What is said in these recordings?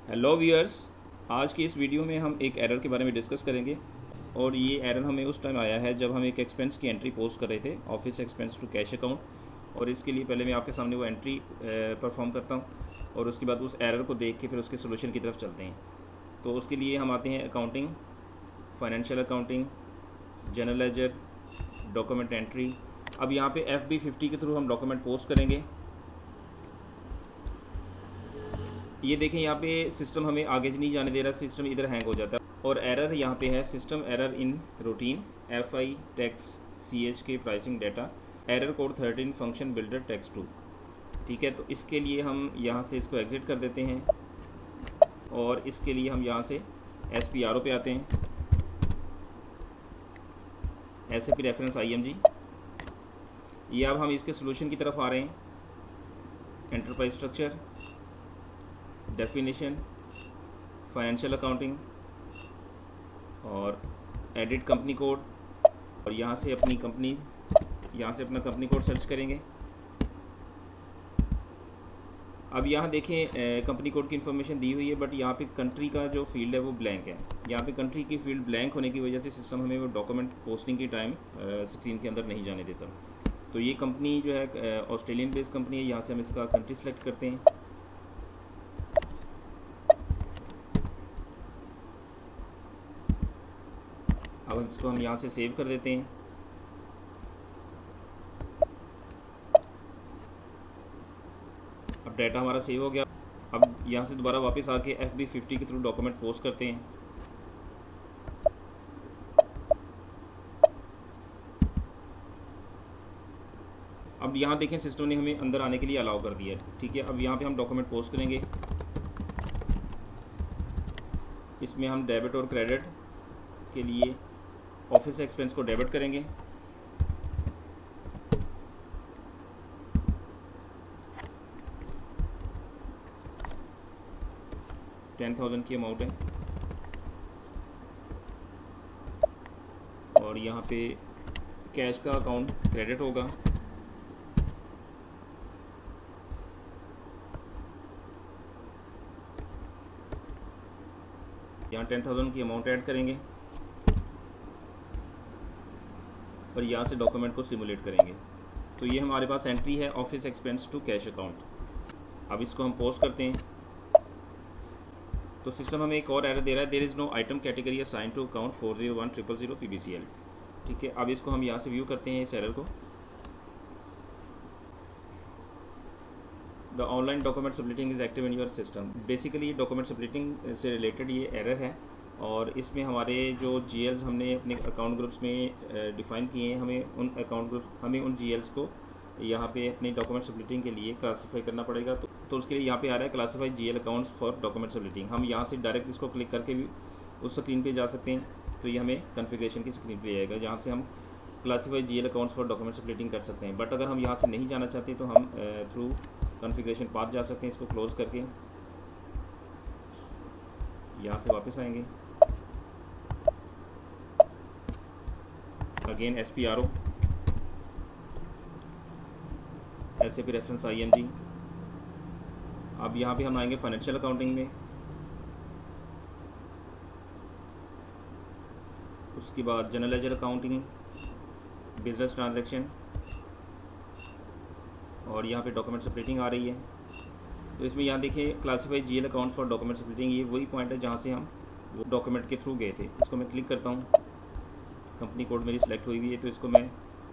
Hello viewers, आज की इस वीडियो में हम एक एरर के बारे में डिस्कस करेंगे। और ये एरर हमें उस टाइम आया है जब हम एक एक्सपेंस की एंट्री पोस्ट कर रहे थे, office expense to cash account. और इसके लिए पहले मैं आपके सामने वो एंट्री परफॉर्म करता हूँ और उसके बाद उस एरर को देख के फिर उसके सोल्यूशन की तरफ चलते हैं। तो उसके लिए हम आते हैं accounting, financial accounting, general ledger, document entry. अब यहाँ पे FB50 के थ्रू हम डॉक्यूमेंट पोस्ट करेंगे। ये देखें, यहाँ पे सिस्टम हमें आगे नहीं जाने दे रहा, सिस्टम इधर हैंग हो जाता है। और एरर यहाँ पे है system error in routine FI tax CH के pricing data, error code 13 function builder text 2। ठीक है, तो इसके लिए हम यहाँ से इसको एग्ज़िट कर देते हैं और इसके लिए हम यहाँ से SPRO पे आते हैं, SAP रेफरेंस IMG। ये अब हम इसके सोल्यूशन की तरफ आ रहे हैं। Enterprise structure, definition, financial accounting और एडिट कंपनी कोड। और यहाँ से अपनी कंपनी, यहाँ से अपना कंपनी कोड सर्च करेंगे। अब यहाँ देखें, कंपनी कोड की इन्फॉर्मेशन दी हुई है, बट यहाँ पे कंट्री का जो फील्ड है वो ब्लैंक है। यहाँ पे कंट्री की फील्ड ब्लैंक होने की वजह से सिस्टम हमें वो डॉक्यूमेंट पोस्टिंग की टाइम स्क्रीन के अंदर नहीं जाने देता। तो ये कंपनी जो है ऑस्ट्रेलियन बेस्ड कंपनी है। यहाँ से हम इसका कंट्री सेलेक्ट करते हैं। अब इसको हम यहाँ से सेव कर देते हैं। अब डाटा हमारा सेव हो गया। अब यहाँ से दोबारा वापस आके FB50 के थ्रू डॉक्यूमेंट पोस्ट करते हैं। अब यहाँ देखें, सिस्टम ने हमें अंदर आने के लिए अलाउ कर दिया है। ठीक है, अब यहाँ पे हम डॉक्यूमेंट पोस्ट करेंगे। इसमें हम डेबिट और क्रेडिट के लिए ऑफिस एक्सपेंस को डेबिट करेंगे। $10,000 की अमाउंट है। और यहाँ पे कैश का अकाउंट क्रेडिट होगा। यहाँ 10,000 की अमाउंट ऐड करेंगे और यहाँ से डॉक्यूमेंट को सिमुलेट करेंगे। तो ये हमारे पास एंट्री है, office expense to cash account. अब इसको हम पोस्ट करते हैं। तो सिस्टम हमें एक और एरर दे रहा है, there is no item category assign to account 40100 PBCL। ठीक है, अब इसको हम यहाँ से व्यू करते हैं इस एरर को। The online document submitting is active in your system. Basically document submitting से रिलेटेड ये एरर है। और इसमें हमारे जो GLs हमने अपने अकाउंट ग्रुप्स में डिफ़ाइन किए हैं, हमें उन GLs को यहाँ पे अपने डॉक्यूमेंट सबमिटिंग के लिए क्लासीफाई करना पड़ेगा। तो उसके लिए यहाँ पे आ रहा है classify GL accounts for document submitting. हम यहाँ से डायरेक्ट इसको क्लिक करके भी उस स्क्रीन पे जा सकते हैं। तो ये हमें कॉन्फ़िगरेशन की स्क्रीन पे आएगा, जहाँ से हम classify GL accounts for document submitting कर सकते हैं। बट अगर हम यहाँ से नहीं जाना चाहते तो हम थ्रू कॉन्फ़िगरेशन पाथ जा सकते हैं। इसको क्लोज़ करके यहाँ से वापस आएंगे। Again SPRO, SAP reference IMG। अब यहाँ पे हम आएंगे फाइनेंशियल अकाउंटिंग में। उसके बाद general ledger accounting, business transaction, और यहाँ पे डॉक्यूमेंट सबमिटिंग आ रही है। तो इसमें यहाँ देखिए classify GL accounts for document submitting, ये वही पॉइंट है जहाँ से हम वो डॉक्यूमेंट के थ्रू गए थे। इसको मैं क्लिक करता हूँ। कंपनी कोड मेरी सिलेक्ट हुई हुई है, तो इसको मैं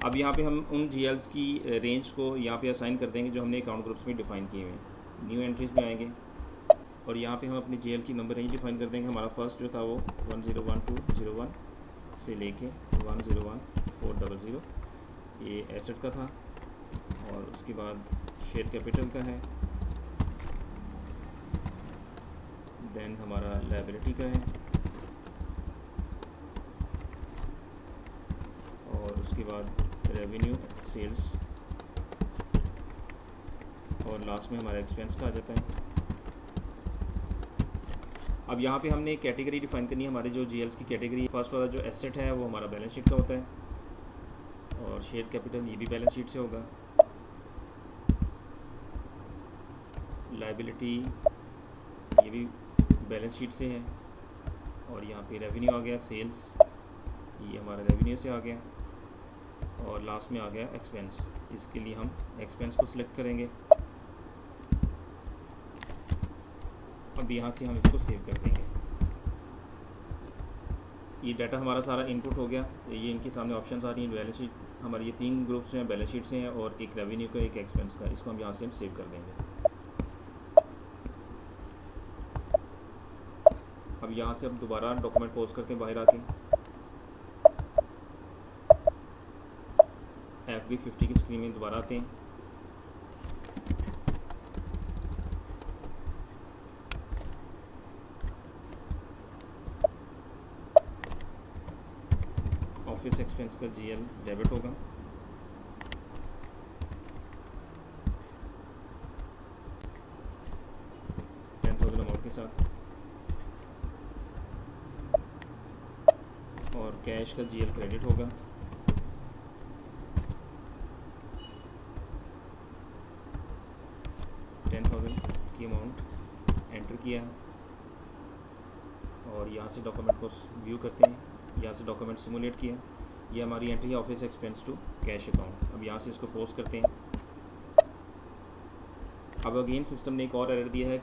अब यहाँ पे हम उन GLs की रेंज को यहाँ पे असाइन कर देंगे जो हमने अकाउंट ग्रुप्स में डिफ़ाइन किए हुए हैं। न्यू एंट्रीज़ में आएंगे और यहाँ पे हम अपनी GL की नंबर रेंज डिफ़ाइन कर देंगे। हमारा फर्स्ट जो था वो 101201 से लेके 101400, ये एसेट का था। और उसके बाद शेयर कैपिटल का है, देन हमारा लायबिलिटी का है, और उसके बाद रेवेन्यू, सेल्स, और लास्ट में हमारा एक्सपेंस का आ जाता है। अब यहाँ पे हमने कैटेगरी डिफाइन करनी है। हमारे जो GLs की कैटेगरी, फर्स्ट वाला जो एसेट है वो हमारा बैलेंस शीट का होता है, और शेयर कैपिटल ये भी बैलेंस शीट से होगा। लायबिलिटी ये भी बैलेंस शीट से है, और यहाँ पे रेवेन्यू आ गया, सेल्स, ये हमारा रेवेन्यू से आ गया, और लास्ट में आ गया एक्सपेंस। इसके लिए हम एक्सपेंस को सिलेक्ट करेंगे। अब यहाँ से हम इसको सेव कर देंगे। ये डाटा हमारा सारा इनपुट हो गया। ये इनके सामने ऑप्शंस आ रही हैं। बैलेंस शीट हमारी ये 3 ग्रुप्स हैं, बैलेंस शीट से हैं, और एक रेवेन्यू का, एक एक्सपेंस का। इसको हम यहाँ से हम सेव कर देंगे। अब यहाँ से हम दोबारा डॉक्यूमेंट पोस्ट करते हैं बाहर आके। FB50 की स्क्रीन में दोबारा आते हैं। ऑफिस एक्सपेंस का GL डेबिट होगा। अमाउंट के साथ, और कैश का GL क्रेडिट होगा। की अमाउंट एंटर किया, और यहाँ से डॉक्यूमेंट को व्यू करते हैं। यहाँ से डॉक्यूमेंट सिमुलेट किया। ये हमारी एंट्री है, office expense to cash account. अब यहाँ से इसको पोस्ट करते हैं। अब अगेन सिस्टम ने एक और एरर दिया है,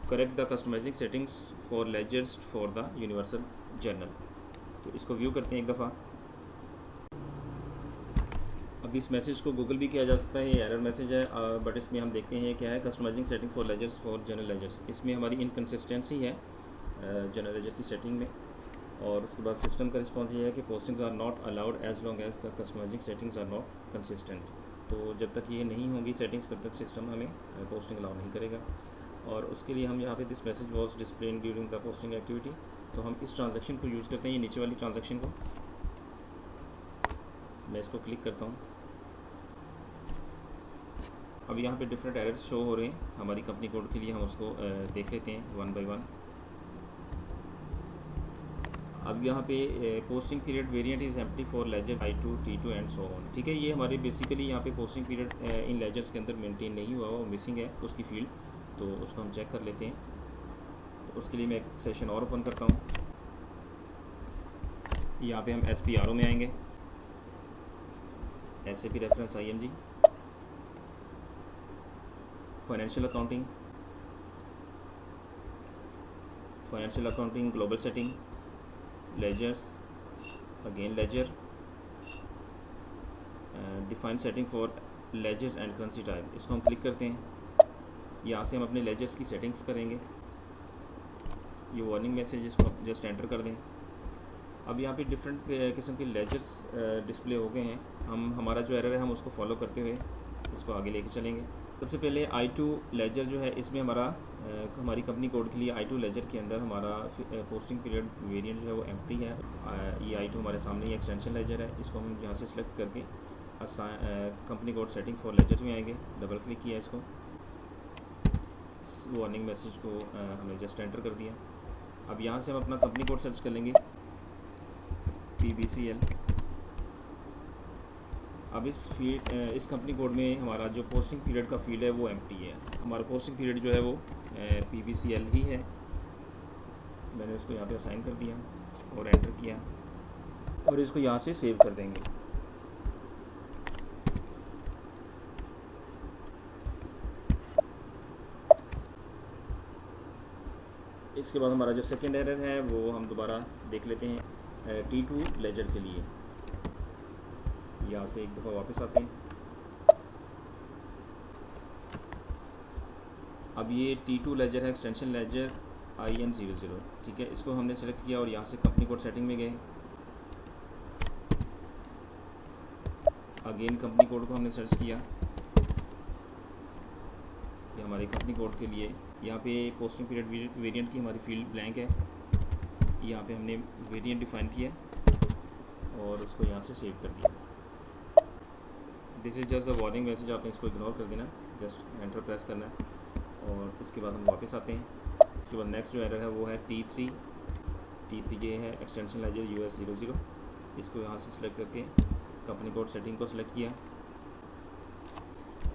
correct the customizing settings for ledgers for the universal journal. तो इसको व्यू करते हैं एक दफ़ा। अब इस मैसेज को गूगल भी किया जा सकता है, ये एरर मैसेज है, बट इसमें हम देखते हैं क्या है, customizing setting for ledgers for general ledgers. इसमें हमारी इनकन्सिस्टेंसी है जनरल लेजर की सेटिंग में। और उसके बाद सिस्टम का रिस्पॉन्स ये है कि postings are not allowed as long as the customizing settings are not consistent. तो जब तक ये नहीं होंगी सेटिंग्स, तब तक सिस्टम हमें पोस्टिंग अलाउ नहीं करेगा। और उसके लिए हम यहाँ पे this message was displayed during the posting activity. तो हम इस ट्रांजैक्शन को यूज़ करते हैं, ये नीचे वाली ट्रांजैक्शन को। मैं इसको क्लिक करता हूँ। अब यहाँ पे डिफरेंट एरर्स शो हो रहे हैं हमारी कंपनी कोड के लिए। हम उसको देख लेते हैं वन बाय वन। अब यहाँ पे posting period variant is empty for ledger I2, T2 and so on. ठीक है, ये हमारे बेसिकली यहाँ पे पोस्टिंग पीरियड इन लेजर्स के अंदर मेंटेन नहीं हुआ, वो मिसिंग है उसकी फील्ड। तो उसको हम चेक कर लेते हैं। तो उसके लिए मैं एक सेशन और ओपन करता हूँ। यहाँ पे हम SPRO में आएंगे, SAP reference IMG, financial accounting global setting, ledgers, again ledger, define setting for ledgers and currency type. इसको हम क्लिक करते हैं। यहाँ से हम अपने लेजर्स की सेटिंग्स करेंगे। ये वार्निंग मैसेज, इसको जस्ट एंटर कर दें। अब यहाँ पे डिफरेंट किस्म के लेजर्स डिस्प्ले हो गए हैं। हमारा जो एरर है हम उसको फॉलो करते हुए इसको आगे लेके चलेंगे। सबसे पहले I2 लेजर जो है, इसमें हमारी कंपनी कोड के लिए I2 लेजर के अंदर हमारा पोस्टिंग पीरियड वेरिएंट जो है वो एम्प्टी है। ये I2 हमारे सामने ये एक्सटेंशन लेजर है। इसको हम यहाँ से सिलेक्ट करके company code setting for ledger में आएंगे। डबल क्लिक किया इसको, वार्निंग मैसेज को हमने जस्ट एंटर कर दिया। अब यहाँ से हम अपना कंपनी कोड सर्च कर लेंगे, PBCL। अब इस कंपनी कोड में हमारा जो पोस्टिंग पीरियड का फील्ड है वो एम्प्टी है। हमारा पोस्टिंग पीरियड जो है वो PBCL ही है। मैंने उसको यहाँ पे असाइन कर दिया और एंटर किया, और इसको यहाँ से सेव कर देंगे। इसके बाद हमारा जो सेकेंड एरर है वो हम दोबारा देख लेते हैं T2 लेजर के लिए। यहाँ से एक दफ़ा वापस आते हैं। अब ये T2 लेजर है, एक्सटेंशन लेजर IN00। ठीक है, इसको हमने सेलेक्ट किया और यहाँ से कंपनी कोड सेटिंग में गए। अगेन कंपनी कोड को हमने सर्च किया। ये हमारी कंपनी कोड के लिए यहाँ पे पोस्टिंग पीरियड वेरिएंट की हमारी फील्ड ब्लैंक है। यहाँ पे हमने वेरिएंट डिफाइन किया और उसको यहाँ से सेव कर दिया। This is just the warning message, आपने इसको इग्नोर कर देना, जस्ट एंटर प्रेस करना है। और इसके बाद हम वापस आते हैं। इसके बाद नेक्स्ट जो एरर है वो है T3 ये है एक्सटेंशन लेजर US00। इसको यहाँ से सिलेक्ट करके कंपनी कोड सेटिंग को सिलेक्ट किया।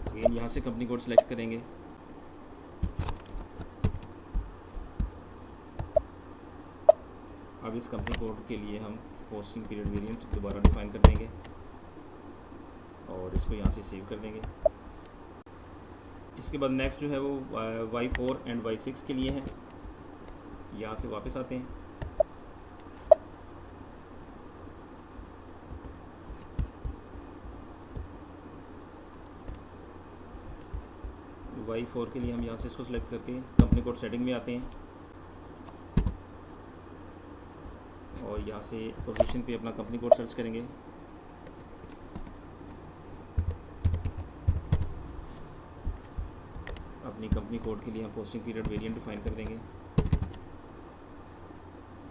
अगेन यहाँ से कंपनी कोड सेलेक्ट करेंगे। अब इस कंपनी कोड के लिए हम पोस्टिंग पीरियड वेरिएंट दोबारा डिफाइन कर देंगे और इसको यहाँ से सेव कर देंगे। इसके बाद नेक्स्ट जो है वो Y4 एंड Y6 के लिए है। यहाँ से वापस आते हैं, Y4 के लिए हम यहाँ से इसको सेलेक्ट करके कंपनी कोड सेटिंग में आते हैं और यहाँ से पोजीशन पे अपना कंपनी कोड सर्च करेंगे। अपनी कंपनी कोड के लिए हम पोस्टिंग पीरियड वेरिएंट डिफाइन कर देंगे।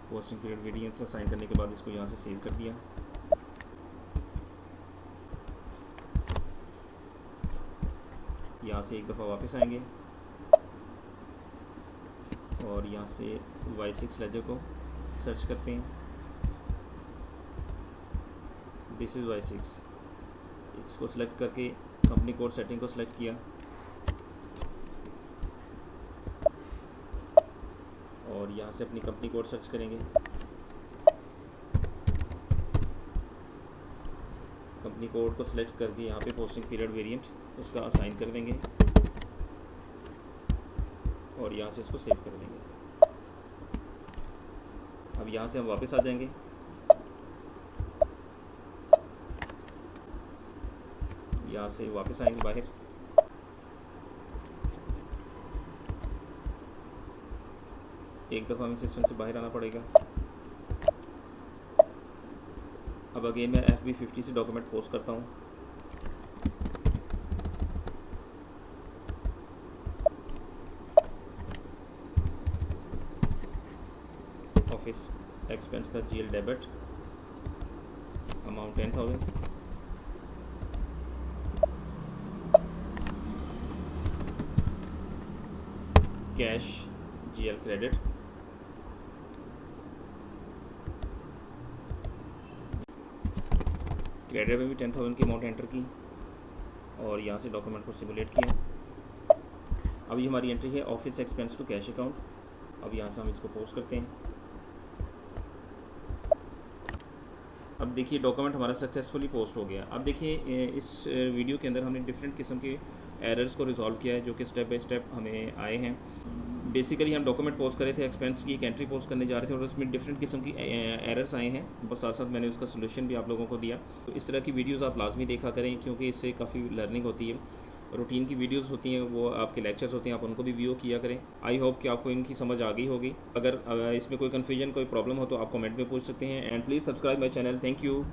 पोस्टिंग पीरियड वेरिएंट असाइन करने के बाद इसको यहाँ से सेव कर दिया। यहाँ से एक दफ़ा वापस आएंगे और यहाँ से Y6 लेजर को सर्च करते हैं। दिस इज़ Y6, इसको सेलेक्ट करके कंपनी कोड सेटिंग को सेलेक्ट किया और यहाँ से अपनी कंपनी कोड सर्च करेंगे। कंपनी कोड को सिलेक्ट करके यहाँ पे पोस्टिंग पीरियड वेरिएंट उसका असाइन कर देंगे और यहाँ से इसको सेव कर देंगे। अब यहाँ से हम वापस आ जाएंगे, यहाँ से वापस आएंगे बाहर, एक दफ़ा हमें सिस्टम से बाहर आना पड़ेगा। अब अगेन मैं FB50 से डॉक्यूमेंट पोस्ट करता हूँ। ऑफिस एक्सपेंस का GL debit, amount 10,000, cash GL credit, credit में भी 10,000 की अमाउंट एंटर की और यहाँ से डॉक्यूमेंट को सिमुलेट किया। अब ये हमारी एंट्री है office expense to cash account. अब यहाँ से हम इसको पोस्ट करते हैं। अब देखिए डॉक्यूमेंट हमारा सक्सेसफुली पोस्ट हो गया। अब देखिए इस वीडियो के अंदर हमने डिफरेंट किस्म के एरर्स को रिजॉल्व किया है जो कि स्टेप बाय स्टेप हमें आए हैं। बेसिकली हम डॉक्यूमेंट पोस्ट कर रहे थे, एक्सपेंस की एक एंट्री पोस्ट करने जा रहे थे और उसमें डिफरेंट किस्म की एरर्स आए हैं और साथ साथ मैंने उसका सोल्यूशन भी आप लोगों को दिया। तो इस तरह की वीडियोस आप लाजमी देखा करें क्योंकि इससे काफ़ी लर्निंग होती है। रूटीन की वीडियोस होती हैं, वो आपके लेक्चर्स होते हैं, आप उनको भी व्यू किया करें। आई होप कि आपको इनकी समझ आ गई होगी। अगर इसमें कोई कन्फ्यूजन कोई प्रॉब्लम हो तो आप कमेंट में पूछ सकते हैं and please subscribe my channel. Thank you.